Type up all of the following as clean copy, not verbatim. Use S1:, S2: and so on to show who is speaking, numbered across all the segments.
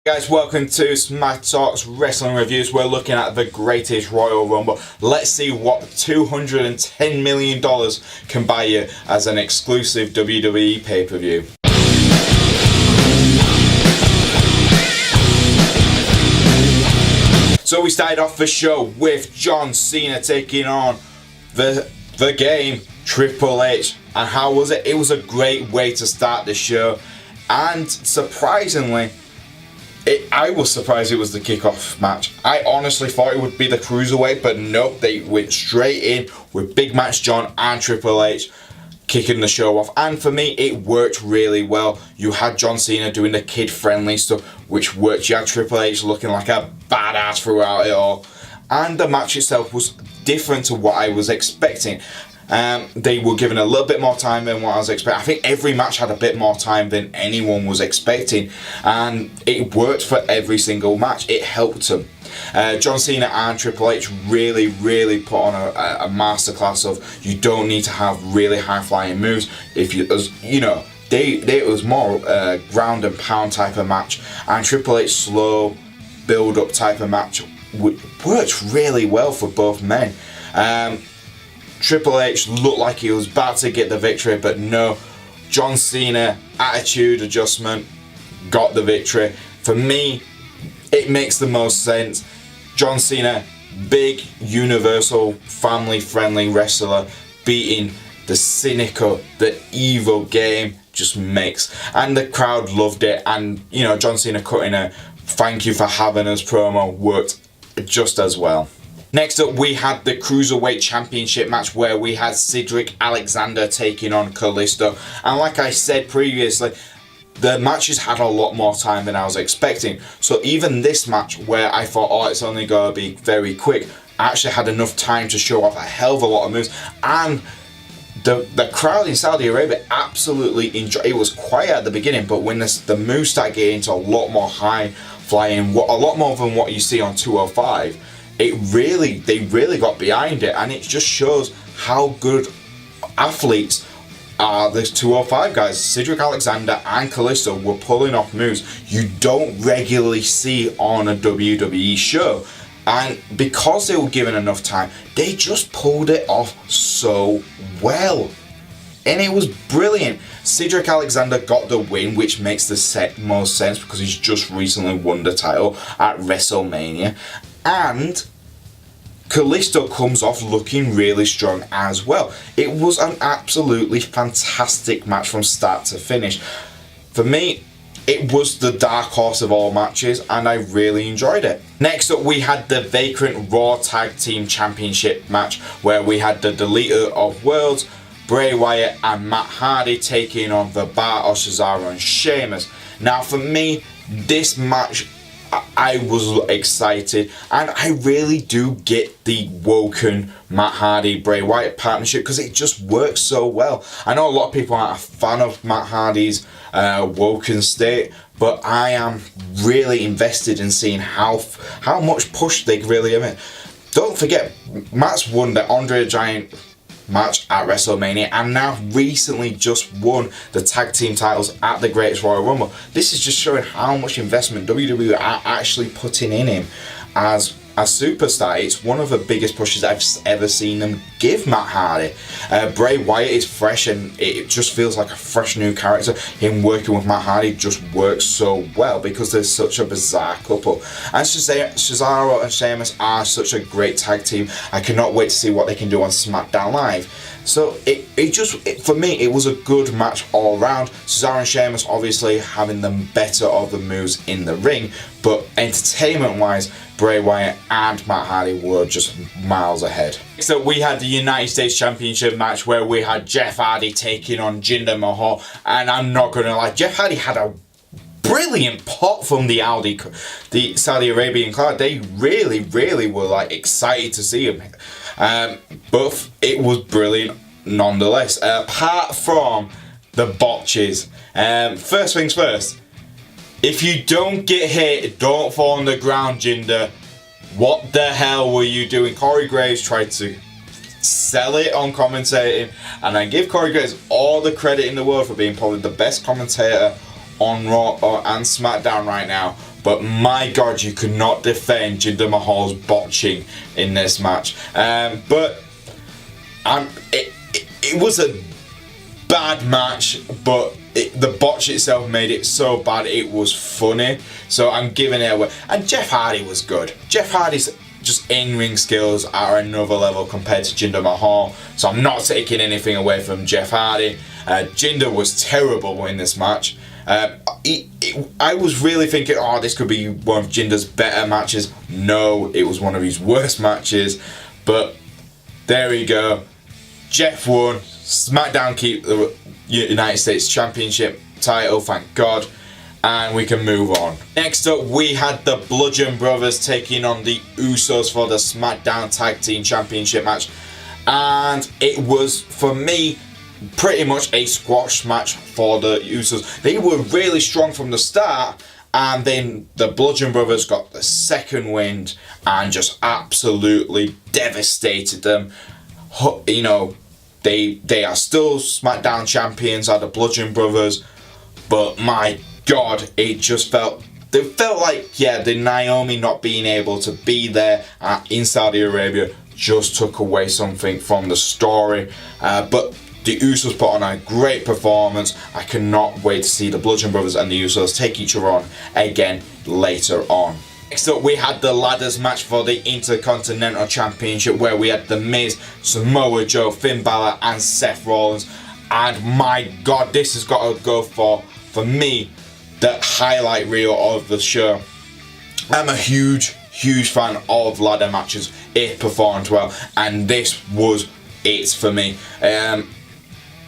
S1: Guys, welcome to Smack Talks Wrestling Reviews. We're looking at the greatest Royal Rumble. Let's see what $210 million can buy you as an exclusive WWE pay-per-view. So we started off the show with John Cena taking on the game, Triple H. And how was it? It was a great way to start the show. And surprisingly, I was surprised it was the kickoff match. I honestly thought it would be the Cruiserweight, but nope, they went straight in with Big Match John and Triple H kicking the show off. And for me, it worked really well. You had John Cena doing the kid-friendly stuff, which worked. You had Triple H looking like a badass throughout it all. And the match itself was different to what I was expecting. They were given a little bit more time than what I was expecting. I think every match had a bit more time than anyone was expecting, and it worked for every single match. It helped them. John Cena and Triple H really put on a masterclass of you don't need to have really high flying moves. If you know, it was more ground and pound type of match, and Triple H slow build up type of match worked really well for both men. Triple H looked like he was about to get the victory, but no. John Cena, attitude adjustment, got the victory. For me, it makes the most sense. John Cena, big, universal, family-friendly wrestler, beating the cynical, the evil game, just makes. And the crowd loved it, and you know, John Cena cutting a "thank you for having us" promo worked just as well. Next up, we had the Cruiserweight Championship match where we had Cedric Alexander taking on Kalisto. And like I said previously, the matches had a lot more time than I was expecting. So even this match, where I thought, oh, it's only going to be very quick, I actually had enough time to show off a hell of a lot of moves. And the crowd in Saudi Arabia absolutely enjoyed it. It was quiet at the beginning, but when the moves start getting into a lot more high flying, a lot more than what you see on 205, they really got behind it, and it just shows how good athletes are the 205 guys. Cedric Alexander and Kalisto were pulling off moves you don't regularly see on a WWE show, and because they were given enough time, they just pulled it off so well, and it was brilliant. Cedric Alexander got the win, which makes the most sense because he's just recently won the title at WrestleMania. And Kalisto comes off looking really strong as well. It was an absolutely fantastic match from start to finish. For me, it was the dark horse of all matches, and I really enjoyed it. Next up, we had the vacant Raw Tag Team Championship match where we had the Deleter of Worlds, Bray Wyatt and Matt Hardy taking on the Bálor, Cesaro and Sheamus. Now for me, this match, I was excited, and I really do get the Woken Matt Hardy Bray Wyatt partnership because it just works so well. I know a lot of people aren't a fan of Matt Hardy's Woken state, but I am really invested in seeing how much push they really have in. Don't forget, Matt's won the Andre the Giant match at WrestleMania, and now recently just won the tag team titles at the Greatest Royal Rumble. This is just showing how much investment WWE are actually putting in him as a superstar. It's one of the biggest pushes I've ever seen them give Matt Hardy. Bray Wyatt is fresh, and it just feels like a fresh new character. Him working with Matt Hardy just works so well because they're such a bizarre couple. And Cesaro and Sheamus are such a great tag team. I cannot wait to see what they can do on SmackDown Live. So for me, it was a good match all round. Cesaro and Sheamus obviously having the better of the moves in the ring, but entertainment-wise, Bray Wyatt and Matt Hardy were just miles ahead. So we had the United States Championship match where we had Jeff Hardy taking on Jinder Mahal, and I'm not gonna lie, Jeff Hardy had a brilliant pop from the Saudi Arabian crowd. They really were like excited to see him. But it was brilliant nonetheless. Apart from the botches, first things first, if you don't get hit, don't fall on the ground, Jinder. What the hell were you doing? Corey Graves tried to sell it on commentating, and I give Corey Graves all the credit in the world for being probably the best commentator on Raw and SmackDown right now. but my God, you could not defend Jinder Mahal's botching in this match. But it was a bad match, but the botch itself made it so bad it was funny. So I'm giving it away. And Jeff Hardy was good. Jeff Hardy's just in-ring skills are another level compared to Jinder Mahal. So I'm not taking anything away from Jeff Hardy. Jinder was terrible in this match. I was really thinking, oh, this could be one of Jinder's better matches. No, it was one of his worst matches. But there we go. Jeff won. SmackDown keep the United States Championship title, thank God. And we can move on. Next up, we had the Bludgeon Brothers taking on the Usos for the SmackDown Tag Team Championship match. And it was, for me, pretty much a squash match for the Usos. They were really strong from the start, and then the Bludgeon Brothers got the second wind and just absolutely devastated them. You know, they are still SmackDown champions, are the Bludgeon Brothers, but my God, it felt like, yeah, the Naomi not being able to be there in Saudi Arabia just took away something from the story. But the Usos put on a great performance. I cannot wait to see the Bludgeon Brothers and the Usos take each other on again later on. Next up, we had the ladders match for the Intercontinental Championship, where we had The Miz, Samoa Joe, Finn Bálor and Seth Rollins. And my God, this has got to go for me, the highlight reel of the show. I'm a huge fan of ladder matches. It performed well, and this was it for me.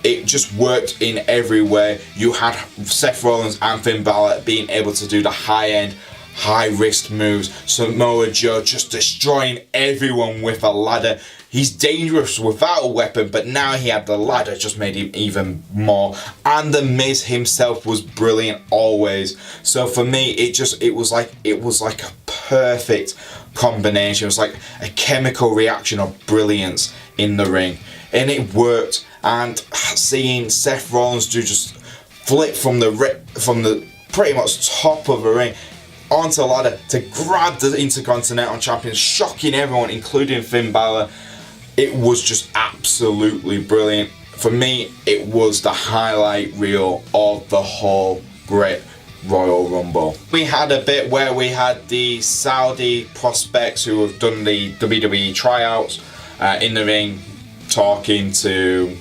S1: It just worked in every way. You had Seth Rollins and Finn Bálor being able to do the high-end, high-risk moves. Samoa Joe just destroying everyone with a ladder. He's dangerous without a weapon, but now he had the ladder, just made him even more. And The Miz himself was brilliant always. So for me, it was like a perfect combination. It was like a chemical reaction of brilliance in the ring, and it worked. And seeing Seth Rollins just flip from the pretty much top of the ring onto the ladder to grab the Intercontinental Champion, shocking everyone, including Finn Bálor. It was just absolutely brilliant. For me, it was the highlight reel of the whole great Royal Rumble. We had a bit where we had the Saudi prospects who have done the WWE tryouts in the ring, talking to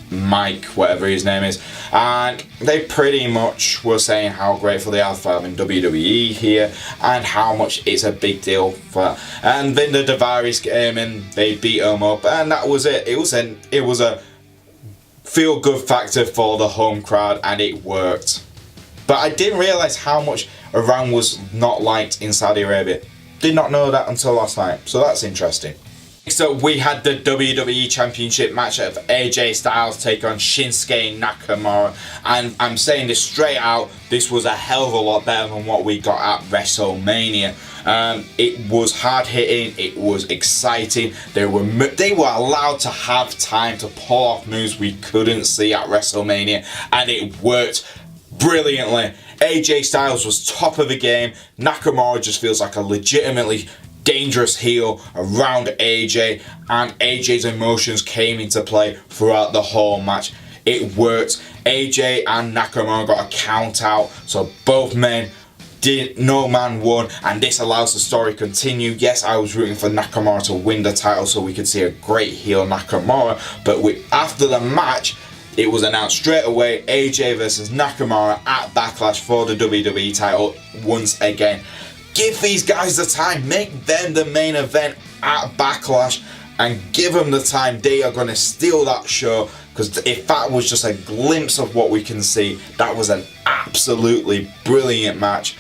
S1: Mike, whatever his name is, and they pretty much were saying how grateful they are for having WWE here and how much it's a big deal for that. And then the Daivaris came and they beat them up, and that was it. It was a feel good factor for the home crowd, and it worked. But I didn't realise how much Iran was not liked in Saudi Arabia. Did not know that until last night, so that's interesting. So we had the WWE Championship match of AJ Styles take on Shinsuke Nakamura, and I'm saying this straight out, this was a hell of a lot better than what we got at WrestleMania. It was hard hitting, it was exciting, they were allowed to have time to pull off moves we couldn't see at WrestleMania, and it worked brilliantly. AJ Styles was top of the game. Nakamura just feels like a legitimately dangerous heel around AJ, and AJ's emotions came into play throughout the whole match. It worked. AJ and Nakamura got a count out, so both men no man won, and this allows the story to continue. Yes, I was rooting for Nakamura to win the title so we could see a great heel Nakamura, but after the match, it was announced straight away, AJ versus Nakamura at Backlash for the WWE title once again. Give these guys the time, make them the main event at Backlash, and give them the time. They are going to steal that show, because if that was just a glimpse of what we can see, that was an absolutely brilliant match.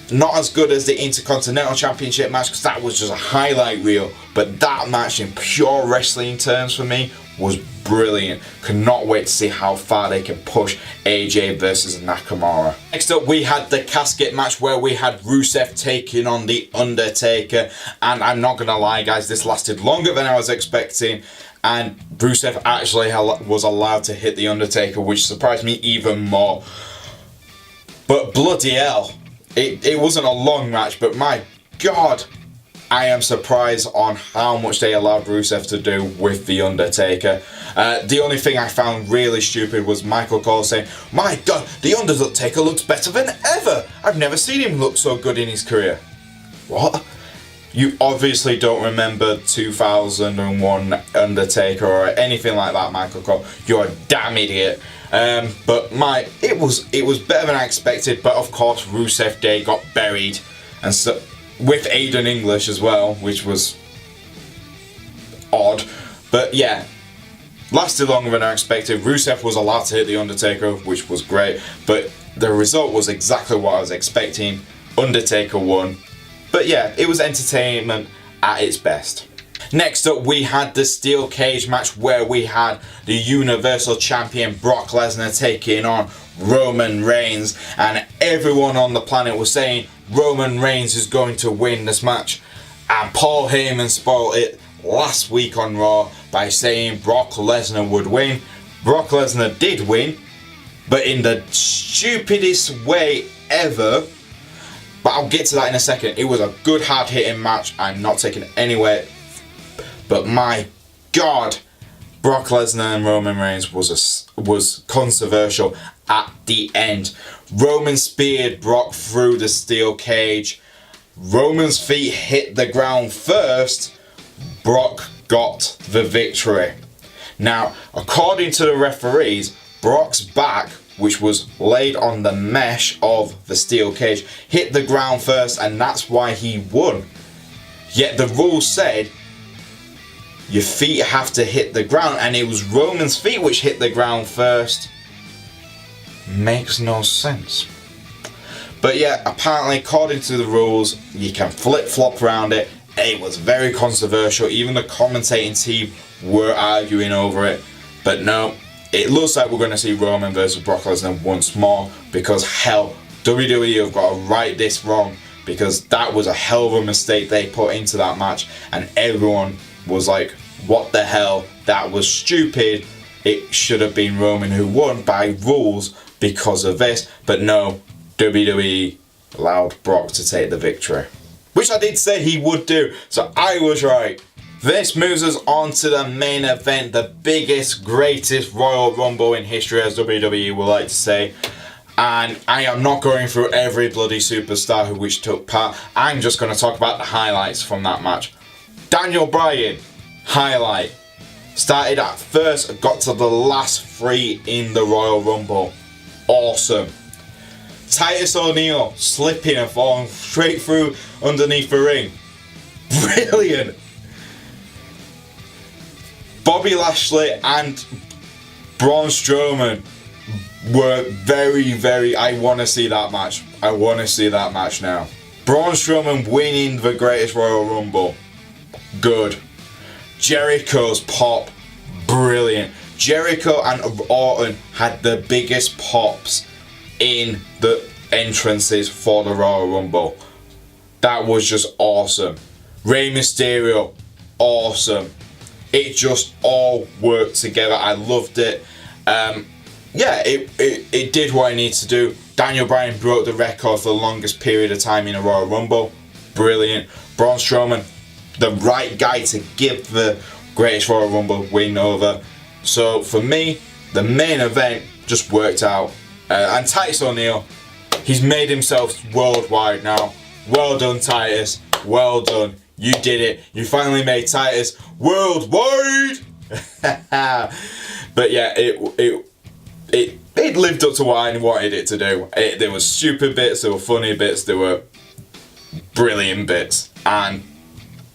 S1: Not as good as the Intercontinental Championship match, because that was just a highlight reel, but that match in pure wrestling terms for me was brilliant. Cannot wait to see how far they can push AJ versus Nakamura. Next up, we had the casket match where we had Rusev taking on the Undertaker, and I'm not gonna lie guys, this lasted longer than I was expecting, and Rusev actually was allowed to hit the Undertaker, which surprised me even more. But bloody hell, It wasn't a long match, but my God, I am surprised on how much they allowed Rusev to do with The Undertaker. The only thing I found really stupid was Michael Cole saying, "My God, The Undertaker looks better than ever. I've never seen him look so good in his career." What? You obviously don't remember 2001 Undertaker or anything like that, Michael Cole. You're a damn idiot. But it was better than I expected. But of course, Rusev Day got buried, and so with Aiden English as well, which was odd. But yeah, lasted longer than I expected. Rusev was allowed to hit The Undertaker, which was great. But the result was exactly what I was expecting. Undertaker won. But yeah, it was entertainment at its best. Next up, we had the steel cage match where we had the Universal Champion Brock Lesnar taking on Roman Reigns, and everyone on the planet was saying Roman Reigns is going to win this match, and Paul Heyman spoiled it last week on Raw by saying Brock Lesnar would win. Brock Lesnar did win, but in the stupidest way ever. But I'll get to that in a second. It was a good hard-hitting match. I'm not taking it anywhere. But my God, Brock Lesnar and Roman Reigns was controversial at the end. Roman speared Brock through the steel cage. Roman's feet hit the ground first. Brock got the victory. Now, according to the referees, Brock's back, which was laid on the mesh of the steel cage, hit the ground first, and that's why he won. Yet the rules said your feet have to hit the ground, and it was Roman's feet which hit the ground first. Makes no sense. But yeah, apparently according to the rules, you can flip-flop around it. It was very controversial. Even the commentating team were arguing over it. But no, it looks like we're going to see Roman versus Brock Lesnar once more, because hell, WWE have got to right this wrong, because that was a hell of a mistake they put into that match, and everyone was like, what the hell, that was stupid. It should have been Roman who won by rules because of this. But no, WWE allowed Brock to take the victory, which I did say he would do, so I was right. This moves us on to the main event, the biggest, greatest Royal Rumble in history, as WWE would like to say. And I am not going through every bloody superstar which took part. I'm just going to talk about the highlights from that match. Daniel Bryan, highlight. Started at first, got to the last three in the Royal Rumble. Awesome. Titus O'Neil slipping and falling straight through underneath the ring. Brilliant. Bobby Lashley and Braun Strowman were very, I want to see that match. I want to see that match now. Braun Strowman winning the greatest Royal Rumble. Good. Jericho's pop. Brilliant. Jericho and Orton had the biggest pops in the entrances for the Royal Rumble. That was just awesome. Rey Mysterio, awesome. It just all worked together. I loved it. Yeah, it did what it needed to do. Daniel Bryan broke the record for the longest period of time in a Royal Rumble. Brilliant. Braun Strowman, the right guy to give the greatest Royal Rumble win over. So for me, the main event just worked out. And Titus O'Neil, he's made himself worldwide now. Well done, Titus. Well done. You did it. You finally made Titus worldwide. But yeah, it lived up to what I wanted it to do. There were stupid bits, there were funny bits, there were brilliant bits. And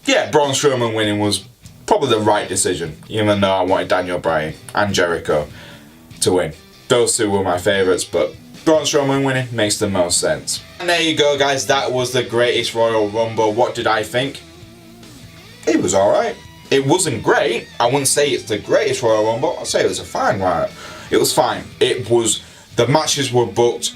S1: yeah, Braun Strowman winning was probably the right decision, even though I wanted Daniel Bryan and Jericho to win. Those two were my favourites, but Braun Strowman winning makes the most sense. And there you go, guys. That was the greatest Royal Rumble. What did I think? It was alright. It wasn't great. I wouldn't say it's the greatest Royal Rumble. I'd say it was a fine one. It was fine. It was, the matches were booked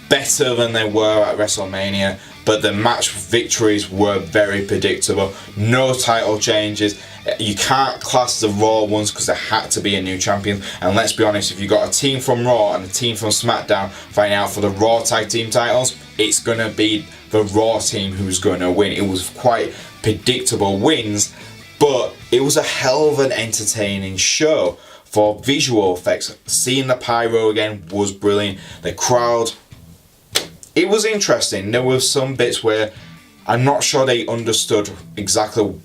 S1: better than they were at WrestleMania, but the match victories were very predictable. No title changes. You can't class the Raw ones because there had to be a new champion. And let's be honest, if you got a team from Raw and a team from SmackDown fighting out for the Raw tag team titles, it's going to be the Raw team who's going to win. It was quite predictable wins, but it was a hell of an entertaining show. For visual effects, seeing the pyro again was brilliant. The crowd, it was interesting. There were some bits where I'm not sure they understood exactly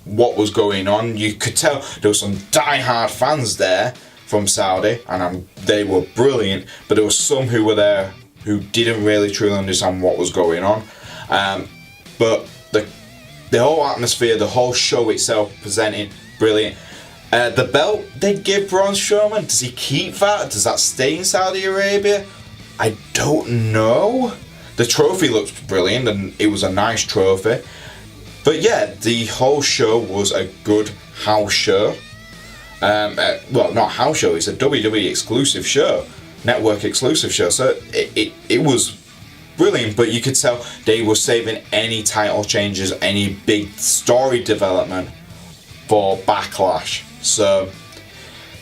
S1: what was going on. You could tell there were some die-hard fans there from Saudi, and they were brilliant, but there were some who were there who didn't really truly understand what was going on. But the whole atmosphere, the whole show itself presented brilliant. The belt they give Braun Strowman, does he keep that? Does that stay in Saudi Arabia? I don't know. The trophy looks brilliant and it was a nice trophy. But yeah, the whole show was a good house show. Well, not house show, it's a WWE exclusive show. Network exclusive show. So it was brilliant, but you could tell they were saving any title changes, any big story development for Backlash. So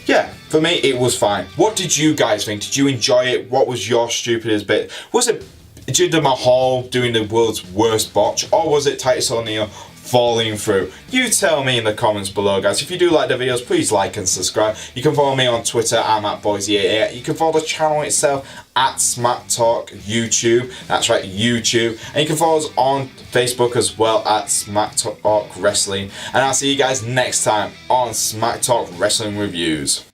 S1: yeah, for me it was fine. What did you guys think? Did you enjoy it? What was your stupidest bit? Was it Jinder Mahal doing the world's worst botch, or was it Titus O'Neil falling through? You tell me in the comments below, guys. If you do like the videos, please like and subscribe. You can follow me on Twitter, I'm at Boise88. You can follow the channel itself at Smack Talk YouTube. That's right, YouTube. And you can follow us on Facebook as well at Smack Talk Wrestling. And I'll see you guys next time on Smack Talk Wrestling Reviews.